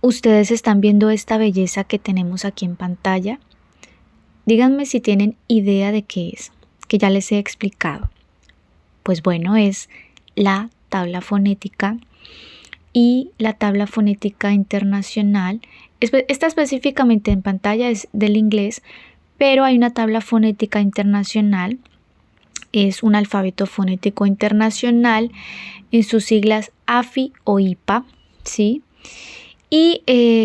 Ustedes están viendo esta belleza que tenemos aquí en pantalla. Díganme si tienen idea de qué es, que ya les he explicado. Pues bueno, es la tabla fonética y la tabla fonética internacional. Esta específicamente en pantalla es del inglés, pero hay una tabla fonética internacional. Es un alfabeto fonético internacional, en sus siglas AFI o IPA, ¿sí? Y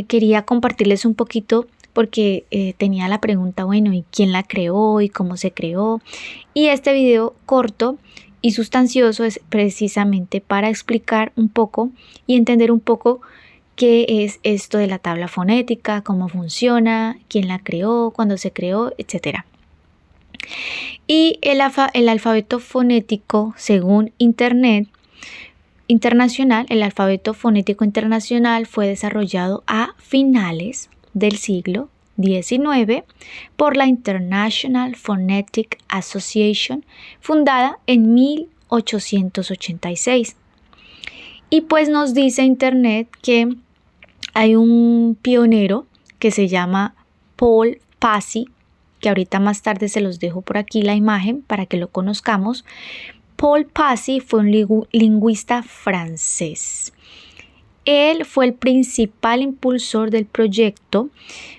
quería compartirles un poquito porque tenía la pregunta, bueno, ¿y quién la creó y cómo se creó? Y este video corto y sustancioso es precisamente para explicar un poco y entender un poco qué es esto de la tabla fonética, cómo funciona, quién la creó, cuándo se creó, etc. Y el alfabeto fonético, según Internet Internacional, el alfabeto fonético internacional fue desarrollado a finales del siglo XIX por la International Phonetic Association, fundada en 1886. Y pues nos dice Internet que hay un pionero que se llama Paul Passy, que ahorita más tarde se los dejo por aquí la imagen para que lo conozcamos. Paul Passy fue un lingüista francés. Él fue el principal impulsor del proyecto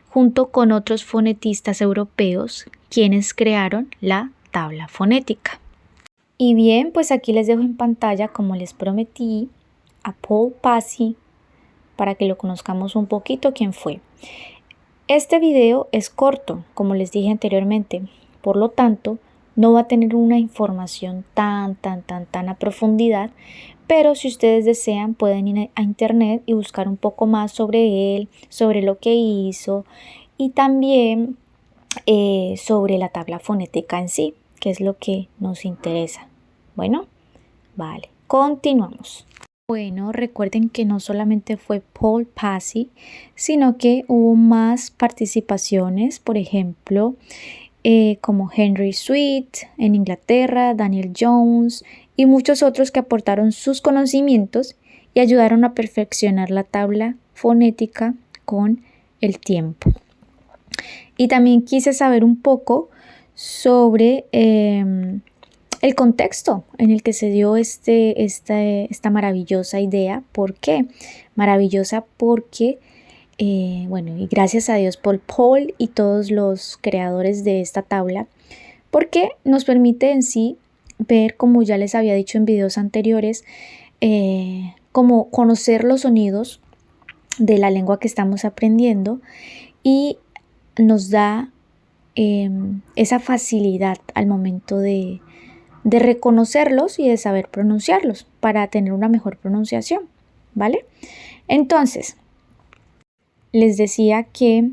junto con otros fonetistas europeos, quienes crearon la tabla fonética. Y bien, pues aquí les dejo en pantalla, como les prometí, a Paul Passy para que lo conozcamos un poquito quién fue. Este video es corto, como les dije anteriormente, por lo tanto, no va a tener una información tan a profundidad, pero si ustedes desean pueden ir a internet y buscar un poco más sobre él, sobre lo que hizo y también sobre la tabla fonética en sí, que es lo que nos interesa. Bueno, vale, continuamos. Bueno, recuerden que no solamente fue Paul Passy, sino que hubo más participaciones, por ejemplo, como Henry Sweet en Inglaterra, Daniel Jones y muchos otros que aportaron sus conocimientos y ayudaron a perfeccionar la tabla fonética con el tiempo. Y también quise saber un poco sobre el contexto en el que se dio esta maravillosa idea. ¿Por qué? Maravillosa porque bueno, y gracias a Dios por Paul y todos los creadores de esta tabla, porque nos permite en sí ver, como ya les había dicho en videos anteriores, como conocer los sonidos de la lengua que estamos aprendiendo y nos da esa facilidad al momento de reconocerlos y de saber pronunciarlos para tener una mejor pronunciación, ¿vale? Entonces, les decía que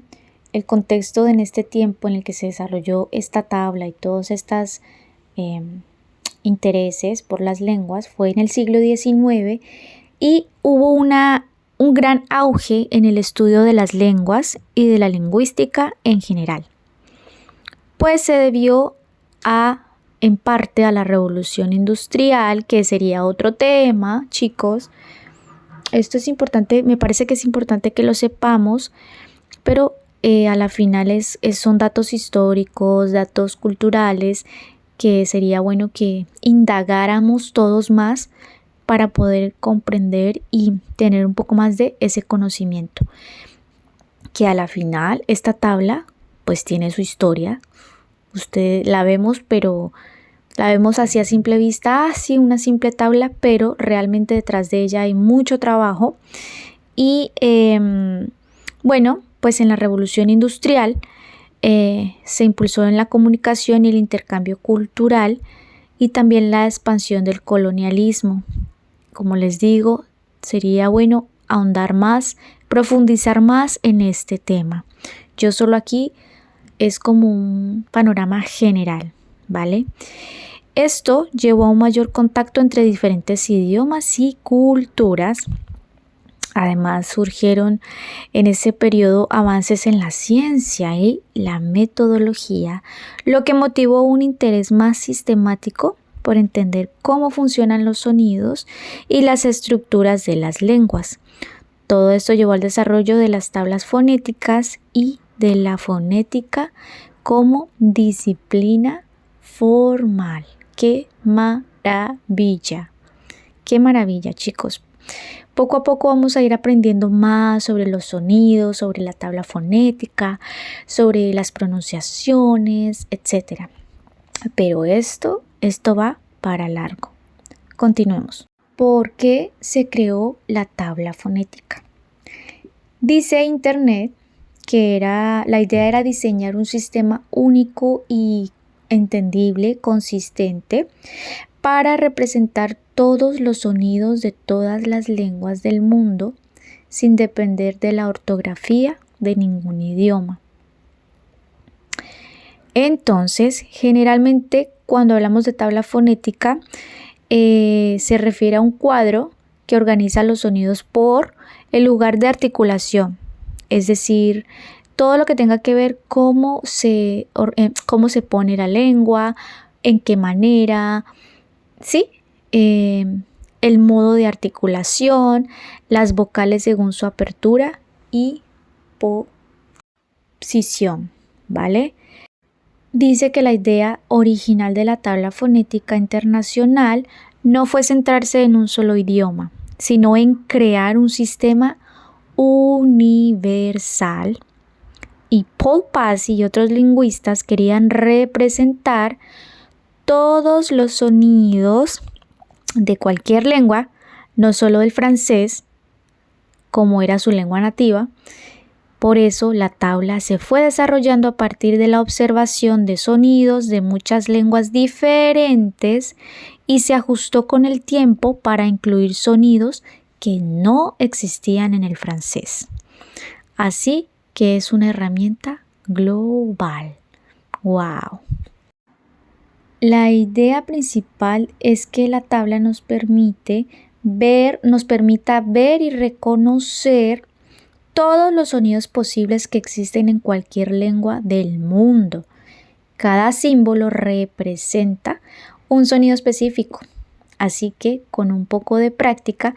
el contexto en este tiempo en el que se desarrolló esta tabla y todos estos intereses por las lenguas fue en el siglo XIX y hubo un gran auge en el estudio de las lenguas y de la lingüística en general. Pues se debió en parte a la revolución industrial, que sería otro tema, chicos. Esto es importante, me parece que es importante que lo sepamos, pero a la final son datos históricos, datos culturales, que sería bueno que indagáramos todos más para poder comprender y tener un poco más de ese conocimiento. Que a la final esta tabla pues tiene su historia. Usted la vemos, pero la vemos así a simple vista, sí, una simple tabla, pero realmente detrás de ella hay mucho trabajo. Y bueno, pues en la revolución industrial se impulsó en la comunicación y el intercambio cultural y también la expansión del colonialismo. Como les digo, sería bueno ahondar más, profundizar más en este tema. Yo solo aquí es como un panorama general, ¿vale? Esto llevó a un mayor contacto entre diferentes idiomas y culturas. Además, surgieron en ese periodo avances en la ciencia y la metodología, lo que motivó un interés más sistemático por entender cómo funcionan los sonidos y las estructuras de las lenguas. Todo esto llevó al desarrollo de las tablas fonéticas y de la fonética como disciplina formal. ¡Qué maravilla! ¡Qué maravilla, chicos! Poco a poco vamos a ir aprendiendo más sobre los sonidos, sobre la tabla fonética, sobre las pronunciaciones, etc. Pero esto va para largo. Continuemos. ¿Por qué se creó la tabla fonética? Dice Internet que la idea era diseñar un sistema único y entendible, consistente, para representar todos los sonidos de todas las lenguas del mundo sin depender de la ortografía de ningún idioma. Entonces, generalmente cuando hablamos de tabla fonética, se refiere a un cuadro que organiza los sonidos por el lugar de articulación, es decir, todo lo que tenga que ver cómo se pone la lengua, en qué manera, ¿sí? El modo de articulación, las vocales según su apertura y posición, ¿vale? Dice que la idea original de la tabla fonética internacional no fue centrarse en un solo idioma, sino en crear un sistema universal. Y Paul Passy y otros lingüistas querían representar todos los sonidos de cualquier lengua, no solo del francés, como era su lengua nativa. Por eso la tabla se fue desarrollando a partir de la observación de sonidos de muchas lenguas diferentes y se ajustó con el tiempo para incluir sonidos que no existían en el francés. Así que es una herramienta global. ¡Wow! La idea principal es que la tabla nos permita ver y reconocer todos los sonidos posibles que existen en cualquier lengua del mundo. Cada símbolo representa un sonido específico, así que con un poco de práctica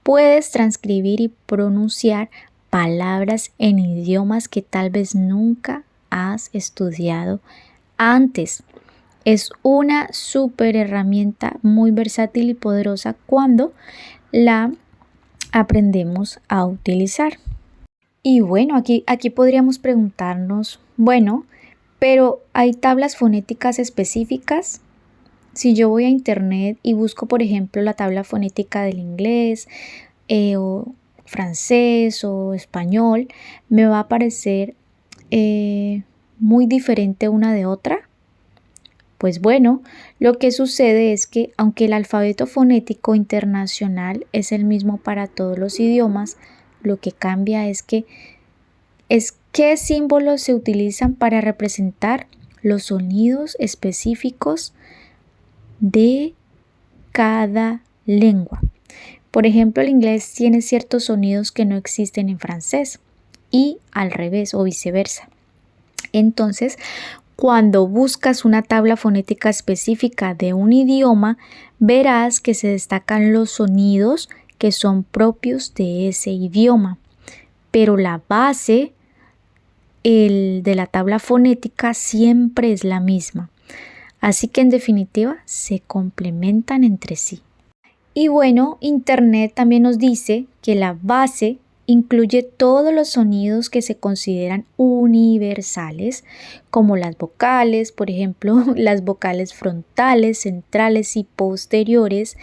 puedes transcribir y pronunciar palabras en idiomas que tal vez nunca has estudiado antes. Es una súper herramienta muy versátil y poderosa cuando la aprendemos a utilizar. Y bueno, aquí podríamos preguntarnos, bueno, pero ¿hay tablas fonéticas específicas? Si yo voy a internet y busco, por ejemplo, la tabla fonética del inglés o francés o español, ¿me va a parecer muy diferente una de otra? Pues bueno, lo que sucede es que aunque el alfabeto fonético internacional es el mismo para todos los idiomas, lo que cambia es qué símbolos se utilizan para representar los sonidos específicos de cada lengua. Por ejemplo, el inglés tiene ciertos sonidos que no existen en francés y al revés o viceversa. Entonces, cuando buscas una tabla fonética específica de un idioma, verás que se destacan los sonidos que son propios de ese idioma, pero la base de la tabla fonética siempre es la misma, así que en definitiva se complementan entre sí. Y bueno, Internet también nos dice que la base incluye todos los sonidos que se consideran universales, como las vocales, por ejemplo, las vocales frontales, centrales y posteriores,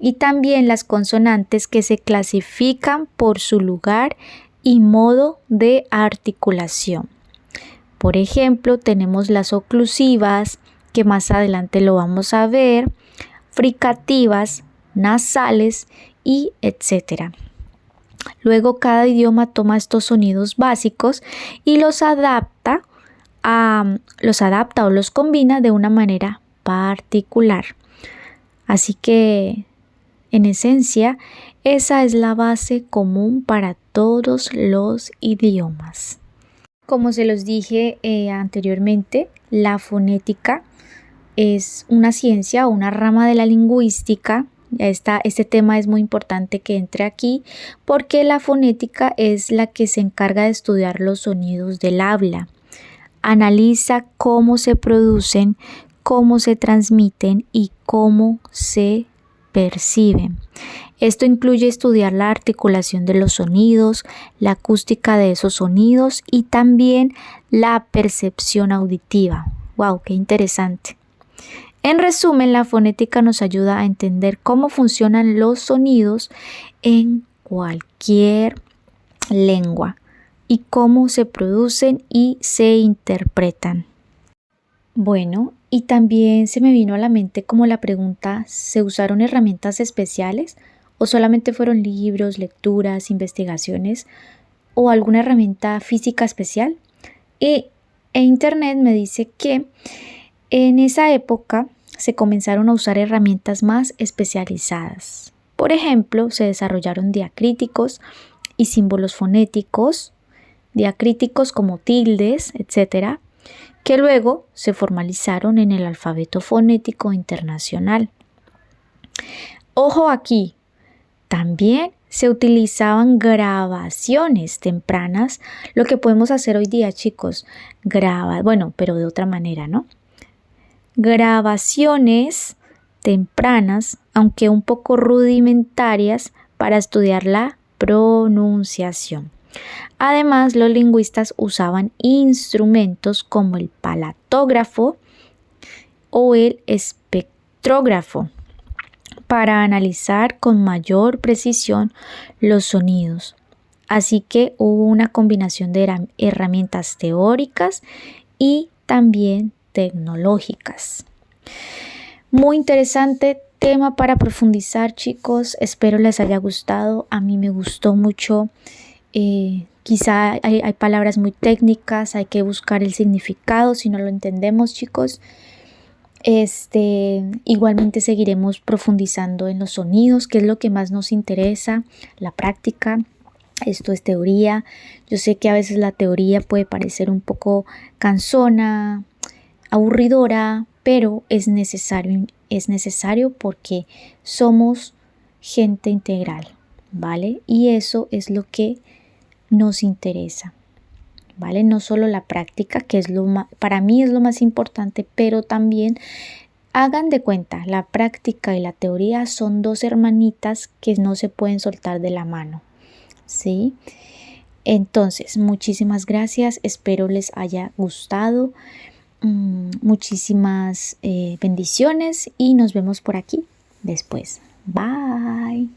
y también las consonantes que se clasifican por su lugar y modo de articulación. Por ejemplo, tenemos las oclusivas, que más adelante lo vamos a ver, fricativas, nasales y etc. Luego cada idioma toma estos sonidos básicos y los adapta o los combina de una manera particular. Así que, en esencia, esa es la base común para todos los idiomas. Como se los dije anteriormente, la fonética es una ciencia o una rama de la lingüística Este tema es muy importante que entre aquí porque la fonética es la que se encarga de estudiar los sonidos del habla. Analiza cómo se producen, cómo se transmiten y cómo se perciben. Esto incluye estudiar la articulación de los sonidos, la acústica de esos sonidos y también la percepción auditiva. ¡Wow! ¡Qué interesante! En resumen, la fonética nos ayuda a entender cómo funcionan los sonidos en cualquier lengua y cómo se producen y se interpretan. Bueno, y también se me vino a la mente como la pregunta, ¿se usaron herramientas especiales o solamente fueron libros, lecturas, investigaciones o alguna herramienta física especial? Y Internet me dice que en esa época se comenzaron a usar herramientas más especializadas. Por ejemplo, se desarrollaron diacríticos y símbolos fonéticos, diacríticos como tildes, etc., que luego se formalizaron en el alfabeto fonético internacional. Ojo aquí, también se utilizaban grabaciones tempranas, lo que podemos hacer hoy día, chicos, pero de otra manera, ¿no? Grabaciones tempranas, aunque un poco rudimentarias, para estudiar la pronunciación. Además, los lingüistas usaban instrumentos como el palatógrafo o el espectrógrafo para analizar con mayor precisión los sonidos. Así que hubo una combinación de herramientas teóricas y también tecnológicas. Muy interesante tema para profundizar, chicos. Espero les haya gustado. A mí me gustó mucho. Quizá hay palabras muy técnicas, hay que buscar el significado si no lo entendemos, chicos. Igualmente seguiremos profundizando en los sonidos, que es lo que más nos interesa, la práctica. Esto es teoría. Yo sé que a veces la teoría puede parecer un poco cansona, aburridora, pero es necesario porque somos gente integral, ¿vale? Y eso es lo que nos interesa, ¿vale? No solo la práctica, que es para mí es lo más importante, pero también hagan de cuenta, la práctica y la teoría son dos hermanitas que no se pueden soltar de la mano, ¿sí? Entonces, muchísimas gracias, espero les haya gustado. Muchísimas bendiciones y nos vemos por aquí después. Bye.